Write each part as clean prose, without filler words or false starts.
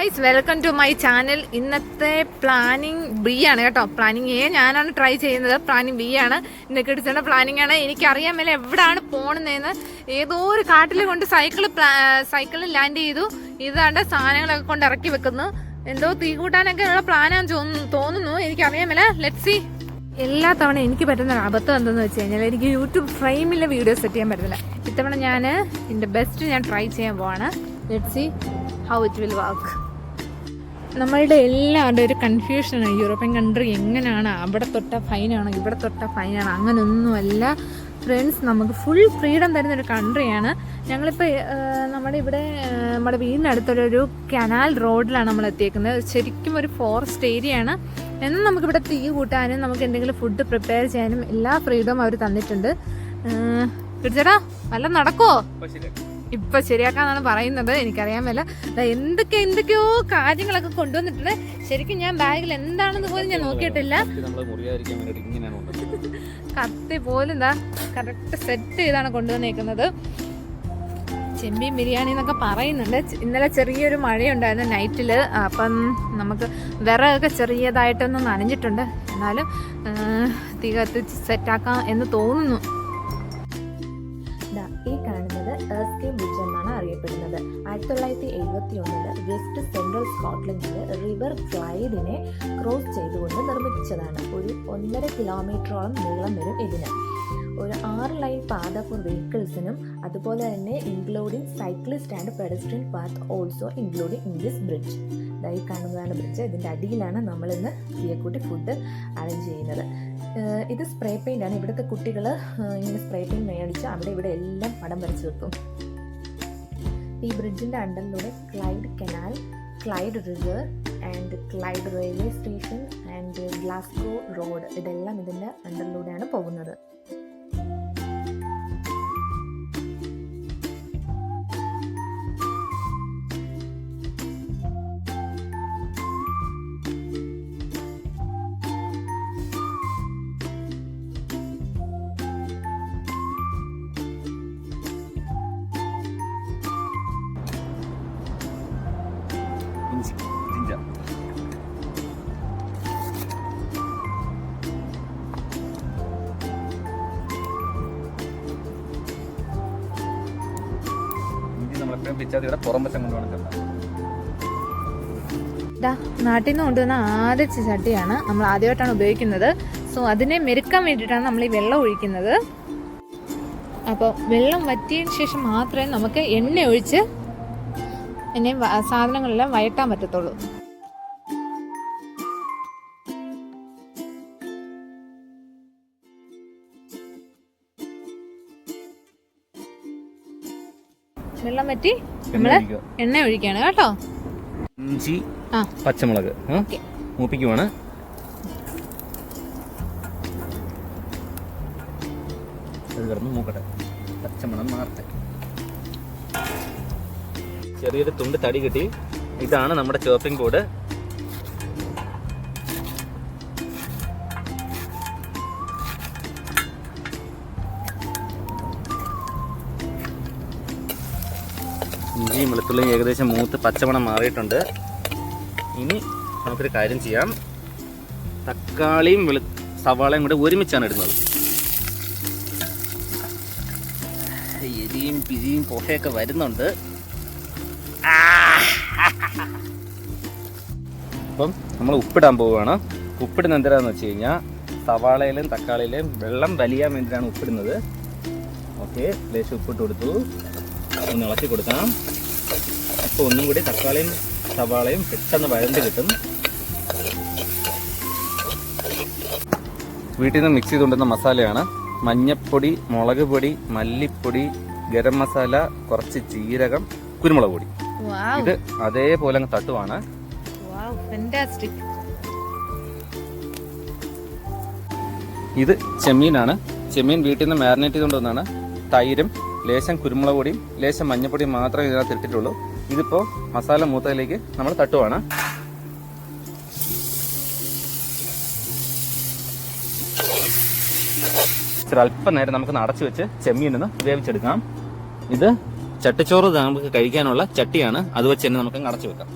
Guys, welcome to my channel. ഇന്നത്തെ planning B ആണ് കേട്ടോ. പ്ലാനിങ് എ ഞാനാണ് ട്രൈ ചെയ്യുന്നത്. പ്ലാനിങ് ബി ആണ്. ഇന്ന് കിഡ്സിന്റെ പ്ലാനിങ് ആണ്. എനിക്കറിയാൻ മേലെ എവിടാണ് പോണെന്നേന്ന്. ഏതോ ഒരു കാട്ടിൽ കൊണ്ട് സൈക്കിളിൽ ലാൻഡ് ചെയ്തു. ഇതാണ്ട് സാധനങ്ങളൊക്കെ കൊണ്ട് ഇറക്കി വെക്കുന്നു. എന്തോ തീ കൂട്ടാനൊക്കെ ഉള്ള പ്ലാനാന്ന് തോന്നുന്നു. എനിക്കറിയാൻ മേലെ. Let's see. എല്ലാ തവണ എനിക്ക് പറ്റുന്ന ഒരു അബദ്ധം എന്തെന്ന് വെച്ച് കഴിഞ്ഞാൽ എനിക്ക് യൂട്യൂബ് ഫ്രെയിമിലെ വീഡിയോ സെറ്റ് ചെയ്യാൻ പറ്റുന്നില്ല. ഇത്തവണ ഞാൻ എൻ്റെ ബെസ്റ്റ് ഞാൻ ട്രൈ ചെയ്യാൻ പോവാണ്. Let's see how it will work. നമ്മളുടെ എല്ലാവരുടെ ഒരു കൺഫ്യൂഷനാണ് യൂറോപ്യൻ കൺട്രി എങ്ങനെയാണ്. അവിടെ തൊട്ട ഫൈനാണോ ഇവിടെ തൊട്ട ഫൈനാണോ? അങ്ങനെയൊന്നുമല്ല ഫ്രണ്ട്സ്. നമുക്ക് ഫുൾ ഫ്രീഡം തരുന്നൊരു കൺട്രിയാണ്. ഞങ്ങളിപ്പോൾ നമ്മുടെ വീടിനടുത്തൊരു കനാൽ റോഡിലാണ് നമ്മൾ എത്തിയേക്കുന്നത്. ശരിക്കും ഒരു ഫോറസ്റ്റ് ഏരിയയാണ്. എന്നാൽ നമുക്കിവിടെ തീ കൂട്ടാനും നമുക്ക് എന്തെങ്കിലും ഫുഡ് പ്രിപ്പയർ ചെയ്യാനും എല്ലാ ഫ്രീഡവും അവർ തന്നിട്ടുണ്ട്. ചേട്ടാ വല്ലതും നടക്കുമോ? ഇപ്പൊ ശരിയാക്കാന്നാണ് പറയുന്നത്. എനിക്കറിയാൻ മേല. എന്തൊക്കെയോ കാര്യങ്ങളൊക്കെ കൊണ്ടുവന്നിട്ടുണ്ട്. ശരിക്കും ഞാൻ ബാഗിൽ എന്താണെന്ന് പോലും ഞാൻ നോക്കിയിട്ടില്ല. കത്തി പോലും എന്താ കറക്റ്റ് സെറ്റ് ചെയ്താണ് കൊണ്ടുവന്നേക്കുന്നത്. ചെമ്മീൻ ബിരിയാണി എന്നൊക്കെ പറയുന്നുണ്ട്. ഇന്നലെ ചെറിയൊരു മഴയുണ്ടായിരുന്നു നൈറ്റിൽ. അപ്പം നമുക്ക് വിറകൊക്കെ ചെറിയതായിട്ടൊന്ന് നനഞ്ഞിട്ടുണ്ട്. എന്നാലും തീ കത്തിച്ച് സെറ്റാക്കാം എന്ന് തോന്നുന്നു. ഈ കാണുന്നത് എർസ്കെയിം ബ്രിഡ്ജ് എന്നാണ് അറിയപ്പെടുന്നത്. 1971 വെസ്റ്റ് സെൻട്രൽ സ്കോട്ട്ലൻഡിലെ റിവർ ക്ലൈഡിനെ ക്രോസ് ചെയ്തുകൊണ്ട് നിർമ്മിച്ചതാണ്. ഒരു 1.5 കിലോമീറ്ററോളം നീളം വരും ഇതിന്. ഒരു 6 ലൈൻ പാത ഫോർ വെഹിക്കിൾസിനും അതുപോലെ തന്നെ including cyclist and pedestrian path also including in this bridge. ഇതായി കാണുന്നതാണ് ബ്രിഡ്ജ്. ഇതിൻ്റെ അടിയിലാണ് നമ്മളിന്ന് തീയക്കൂട്ടി ഫുഡ് അറേഞ്ച് ചെയ്യുന്നത്. ഇത് സ്പ്രേ പെയിൻ്റ് ആണ്. ഇവിടുത്തെ കുട്ടികൾ ഇങ്ങനെ സ്പ്രേ പെയിൻറ് മേടിച്ച് അവിടെ ഇവിടെ എല്ലാം പടം വരച്ച് വെക്കും. ഈ ബ്രിഡ്ജിൻ്റെ അണ്ടറിലൂടെ Clyde canal, Clyde river and Clyde railway station and Glasgow road ഇതെല്ലാം ഇതിൻ്റെ അണ്ടറിലൂടെയാണ് പോകുന്നത്. നാട്ടിൽ നിന്ന് കൊണ്ടുവന്ന ആദ്യത്തെ ചട്ടിയാണ്. നമ്മൾ ആദ്യമായിട്ടാണ് ഉപയോഗിക്കുന്നത്. സോ അതിനെ മെരുക്കാൻ വേണ്ടിയിട്ടാണ് നമ്മൾ ഈ വെള്ളം ഒഴിക്കുന്നത്. അപ്പോൾ വെള്ളം വറ്റിയതിന് ശേഷം മാത്രമേ നമുക്ക് എണ്ണ ഒഴിച്ച് സാധനങ്ങളെല്ലാം വഴറ്റാൻ പറ്റത്തുള്ളൂ. വെള്ളം വറ്റി നമ്മള് എണ്ണ ഒഴിക്കാണ് കേട്ടോ. ഇഞ്ചി, പച്ചമുളക് മൂപ്പിക്കുവാണ്. മൂക്കട്ടെ, പച്ചമണം മാറട്ടെ. ചെറിയൊരു തുണ്ട് തടി കിട്ടി. ഇതാണ് നമ്മുടെ ചോപ്പിംഗ് ബോർഡ്. ഇഞ്ചിയും വെളുത്തുള്ളിയും ഏകദേശം മൂത്ത് പച്ചമണം മാറിയിട്ടുണ്ട്. ഇനി നമുക്കൊരു കാര്യം ചെയ്യാം. തക്കാളിയും സവാളയും കൂടെ ഒരുമിച്ചാണ് ഇടുന്നത്. എരിയും പിരിയും പുകയൊക്കെ വരുന്നുണ്ട്. അപ്പം നമ്മൾ ഉപ്പിടാൻ പോവുകയാണ്. ഉപ്പിടുന്ന എന്തിനാന്ന് വെച്ച് കഴിഞ്ഞാൽ സവാളയിലും തക്കാളിയിലും വെള്ളം വലിയാൻ വേണ്ടിയിട്ടാണ് ഉപ്പിടുന്നത്. ഓക്കെ, ലേശം ഉപ്പിട്ട് കൊടുത്തു. ഒന്ന് ഇളക്കി കൊടുക്കണം. അപ്പോൾ ഒന്നും കൂടി തക്കാളിയും സവാളയും പെട്ടെന്ന് വഴണ്ട് കിട്ടും. വീട്ടിൽ നിന്ന് മിക്സ് ചെയ്തുകൊണ്ടുവന്ന മസാലയാണ്. മഞ്ഞപ്പൊടി, മുളക് പൊടി, മല്ലിപ്പൊടി, ഗരം മസാല, കുറച്ച് ജീരകം, കുരുമുളക് പൊടി. ഇത് അതേപോലെ അങ്ങ് തട്ടുവാണ്. ഇത് ചെമ്മീനാണ്. ചെമ്മീൻ വീട്ടിൽ നിന്ന് മാരിനേറ്റ് ചെയ്തുകൊണ്ടുവന്നാണ്. തൈരും ലേശം കുരുമുളക് പൊടിയും ലേശം മഞ്ഞപ്പൊടിയും മാത്രമേ ഇതിനകത്ത് ഇട്ടിട്ടുള്ളൂ. ഇതിപ്പോൾ മസാല മൂത്തയിലേക്ക് നമ്മൾ തട്ടുവാണ്. അല്പം നേരം നമുക്ക് അടച്ചു വെച്ച് ചെമ്മീനൊന്ന് വേവിച്ചെടുക്കാം. ഇത് ചട്ടിച്ചോറ് നമുക്ക് കഴിക്കാനുള്ള ചട്ടിയാണ്. അത് വെച്ച് തന്നെ നമുക്ക് അടച്ചു വെക്കാം.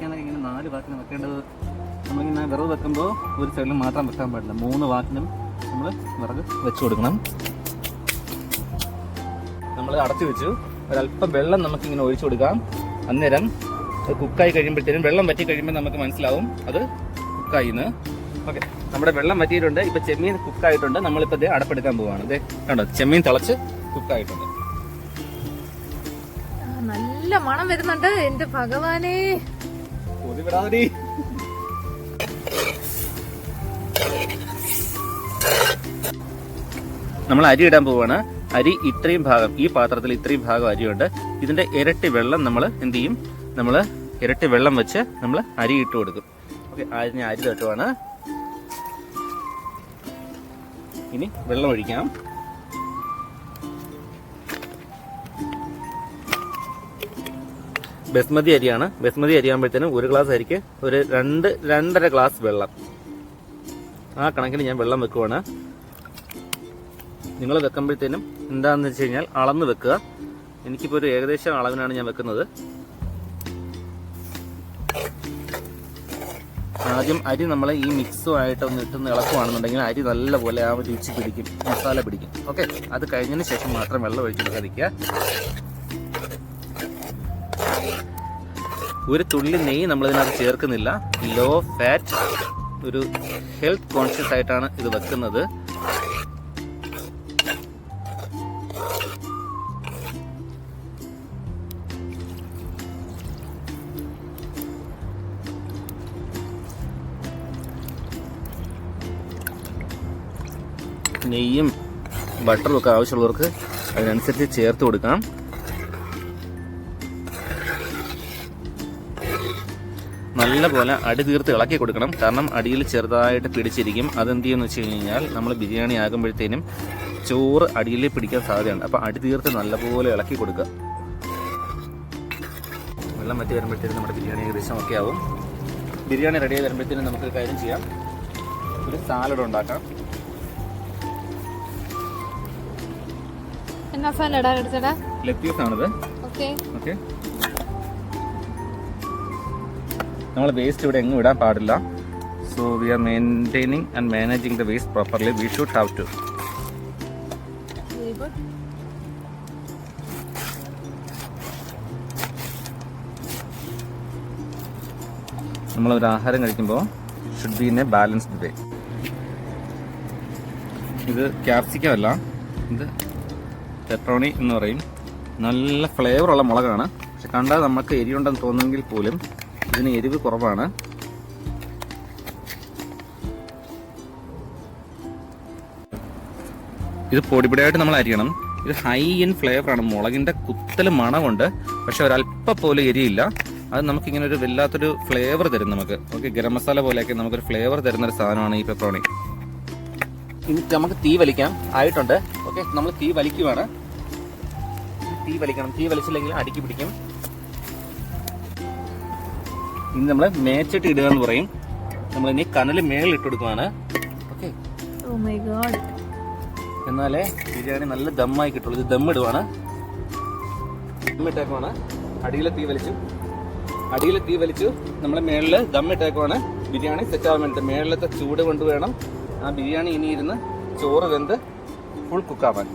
വെക്കാനൊക്കെ ഇങ്ങനെ 4 വാക്കിന് വെക്കേണ്ടത്. നമ്മളിങ്ങനെ വിറക് വെക്കുമ്പോൾ ഒരു സൈഡിൽ മാത്രം വെക്കാൻ പാടില്ല, 3 വാക്കിനും നമ്മൾ വിറക് വെച്ച് കൊടുക്കണം. നമ്മൾ അടച്ചു വെച്ചു. ഒരല്പം വെള്ളം നമുക്കിങ്ങനെ ഒഴിച്ചു കൊടുക്കാം. അന്നേരം അത് കുക്കായി കഴിയുമ്പോഴത്തേനും വെള്ളം വറ്റി കഴിയുമ്പോൾ നമുക്ക് മനസ്സിലാവും അത് കുക്കായിന്ന്. ഓക്കെ, നമ്മുടെ വെള്ളം വറ്റിയിട്ടുണ്ട്. ഇപ്പൊ ചെമ്മീൻ കുക്കായിട്ടുണ്ട്. നമ്മളിപ്പോൾ ഇത് അടപ്പെടുക്കാൻ പോവാണ്. ഇതേ കണ്ടോ, ചെമ്മീൻ തിളച്ച് കുക്കായിട്ടുണ്ട്. നല്ല മണം വരുന്നുണ്ട്. എന്റെ ഭഗവാനേ, നമ്മൾ അരി ഇടാൻ പോവാണ്. അരി ഇത്രയും ഭാഗം, ഈ പാത്രത്തിൽ ഇത്രയും ഭാഗം അരിയുണ്ട്. ഇതിന്റെ ഇരട്ടി വെള്ളം നമ്മൾ എന്ത് ചെയ്യും, നമ്മൾ ഇരട്ടി വെള്ളം വെച്ച് നമ്മൾ അരി ഇട്ട് കൊടുക്കും. ഓക്കെ, അതിന് അരി തട്ടുവാണ്. ഇനി വെള്ളം ഒഴിക്കാം. ബസ്മതി അരിയാണ്. ബസ്മതി അരി ആകുമ്പോഴത്തേനും 1 ഗ്ലാസ് അരിക്ക് ഒരു 2-2.5 ഗ്ലാസ് വെള്ളം. ആ കണക്കിന് ഞാൻ വെള്ളം വെക്കുവാണ്. നിങ്ങൾ വെക്കുമ്പോഴത്തേനും എന്താണെന്ന് വെച്ച് കഴിഞ്ഞാൽ അളന്ന് വെക്കുക. എനിക്കിപ്പോൾ ഒരു ഏകദേശം അളവിനാണ് ഞാൻ വെക്കുന്നത്. ആദ്യം അരി നമ്മൾ ഈ മിക്സുമായിട്ട് ഒന്ന് ഇട്ടൊന്ന് ഇളക്കുവാണെന്നുണ്ടെങ്കിൽ അരി നല്ലപോലെ ആ രുചി പിടിക്കും, മസാല പിടിക്കും. ഓക്കെ, അത് കഴിഞ്ഞതിന് ശേഷം മാത്രം വെള്ളം ഒഴിച്ചെടുക്കാതിരിക്കുക. ഒരു തുള്ളി നെയ്യ് നമ്മളിതിനകത്ത് ചേർക്കുന്നില്ല. ലോ ഫാറ്റ്, ഒരു ഹെൽത്ത് കോൺഷ്യസ് ആയിട്ടാണ് ഇത് വെക്കുന്നത്. നെയ്യും ബട്ടറും ഒക്കെ ആവശ്യമുള്ളവർക്ക് അതിനനുസരിച്ച് ചേർത്ത് കൊടുക്കാം. നല്ലപോലെ അടി തീർത്ത് ഇളക്കി കൊടുക്കണം. കാരണം അടിയിൽ ചെറുതായിട്ട് പിടിച്ചിരിക്കും. അതെന്ത് ചെയ്യുമെന്ന് വെച്ച് കഴിഞ്ഞാൽ നമ്മൾ ബിരിയാണി ആകുമ്പോഴത്തേനും ചോറ് അടിയിൽ പിടിക്കാൻ സാധ്യതയുണ്ട്. അപ്പോൾ അടി തീർത്ത് നല്ലപോലെ ഇളക്കി കൊടുക്കുക. വെള്ളം വറ്റി വരുമ്പോഴത്തേനും നമ്മുടെ ബിരിയാണി ഏകദേശം ഒക്കെ ആവും. ബിരിയാണി റെഡിയായി വരുമ്പോഴത്തേനും നമുക്കൊരു കാര്യം ചെയ്യാം, ഒരു സാലഡ് ഉണ്ടാക്കാം. എന്നാ സാലഡാ എടുത്തടാ? ലെറ്റ്യൂസ് ആണിത്. ഓക്കെ, നമ്മൾ വേസ്റ്റ് ഇവിടെ എങ്ങും ഇടാൻ പാടില്ല. So we are maintaining and managing the waste properly. We should have to. Very good. നമ്മളൊരു ആഹാരം കഴിക്കുമ്പോൾ should be in a balanced way. ഇത് ക്യാപ്സിക്കം അല്ല, ഇത് പെപ്പറോണി എന്ന് പറയും. നല്ല ഫ്ലേവറുള്ള മുളകാണ്. പക്ഷെ കണ്ടാൽ നമുക്ക് എരിയുണ്ടെന്ന് തോന്നുമെങ്കിൽ പോലും ഇതിന് എരിവ് കുറവാണ്. ഇത് പൊടിപൊടിയായിട്ട് നമ്മൾ അരിയണം. ഇത് ഹൈ ഇൻ ഫ്ലേവറാണ്. മുളകിന്റെ കുത്തൽ മണമുണ്ട്, പക്ഷെ ഒരല്പം പോലും എരിയില്ല. അത് നമുക്കിങ്ങനെ ഒരു വല്ലാത്തൊരു ഫ്ലേവർ തരും നമുക്ക്. ഓക്കെ, ഗരം മസാല പോലെയൊക്കെ നമുക്കൊരു ഫ്ലേവർ തരുന്നൊരു സാധനമാണ് ഈ പെപ്പറോണി. ഇനി നമുക്ക് തീ വലിക്കാം. ആയിട്ടുണ്ട്. ഓക്കെ, നമ്മൾ തീ വലിക്കുവാണ്. തീ വലിക്കണം. തീ വലിച്ചില്ലെങ്കിൽ അടിക്ക് പിടിക്കും. ഇനി നമ്മൾ മേച്ചിട്ട് ഇടുക എന്ന് പറയും. നമ്മൾ ഇനി കനൽ മേളിൽ ഇട്ട് കൊടുക്കുവാണ്. Okay, oh my God. എന്നാലേ ബിരിയാണി നല്ല ദമ്മായി കിട്ടുള്ളൂ. ഇത് ദമ്മിടുവാണ്. ദമ്മിട്ടേക്കുവാണ്. അടിയിലെ തീ വലിച്ചു നമ്മളെ മേളിൽ ദമ്മിട്ടേക്കുവാണ്. ബിരിയാണി സെറ്റ് ആവാൻ വേണ്ടി മേളിലത്തെ ചൂട് കൊണ്ട് വേണം ആ ബിരിയാണി ഇനി ഇരുന്ന് ചോറ് വെന്ത് ഫുൾ കുക്കാവാൻ.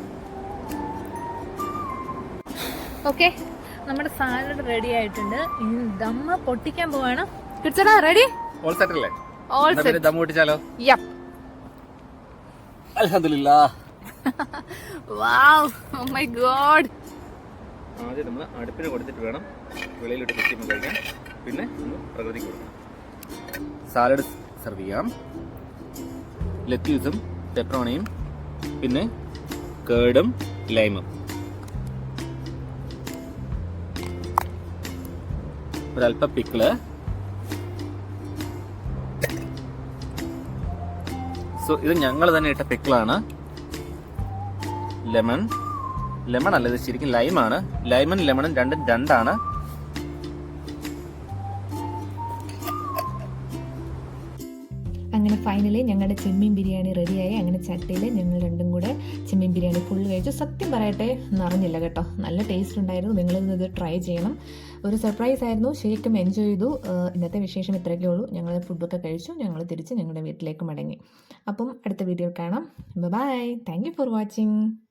ഓക്കെ, നമ്മുടെ സാലഡ് റെഡി ആയിട്ടുണ്ട്. ഇനി ദമ്മ പൊട്ടിക്കാൻ പോവാണ്. കിച്ചടാ റെഡി? ഓൾ സെറ്റ് അല്ലേ? All set. ദം പൊട്ടിച്ചാലോ? യപ്പ്. അൽഹംദുലില്ലാഹ്. Wow, oh my god. ആദ്യം നമ്മൾ അടുപ്പിന് കൊടുത്തിട്ട് വേണം വെളിയിലിട്ട് കുത്തിയുമ്പോൾ കഴിക്കാൻ. പിന്നെ ഒന്ന് പ്രകൃതിക്ക് കൊടുക്കണം. സാലഡ് സെർവ് ചെയ്യാം. ലെറ്റ്യൂസും പെപ്പറോണിയും പിന്നെ കേർഡും ലൈമും. ഒരല്പം പിക്കിള്. സോ ഇത് ഞങ്ങൾ തന്നെ ഇട്ട പിക്കിളാണ്. ലെമൺ അല്ല, ഇത് ശരിക്കും ലൈമാണ്. ലൈമും ലെമണും രണ്ടും രണ്ടാണ്. അങ്ങനെ ഫൈനലി ഞങ്ങളുടെ ചെമ്മീൻ ബിരിയാണി റെഡിയായി. അങ്ങനെ ചട്ടിയിൽ ഞങ്ങൾ രണ്ടും കൂടെ ചെമ്മീൻ ബിരിയാണി ഫുൾ കഴിച്ചു. സത്യം പറയട്ടെ, നിറഞ്ഞില്ല കേട്ടോ. നല്ല ടേസ്റ്റ് ഉണ്ടായിരുന്നു. നിങ്ങളിത് ട്രൈ ചെയ്യണം. ഒരു സർപ്രൈസ് ആയിരുന്നു. ശരിക്കും എൻജോയ് ചെയ്തു. ഇന്നത്തെ വിശേഷം ഇത്രയൊക്കെ ഉള്ളൂ. ഞങ്ങൾ ഫുഡൊക്കെ കഴിച്ചു. ഞങ്ങൾ തിരിച്ച് ഞങ്ങളുടെ വീട്ടിലേക്ക് മടങ്ങി. അപ്പം അടുത്ത വീഡിയോയിൽ കാണാം. Bye. Thank you for watching.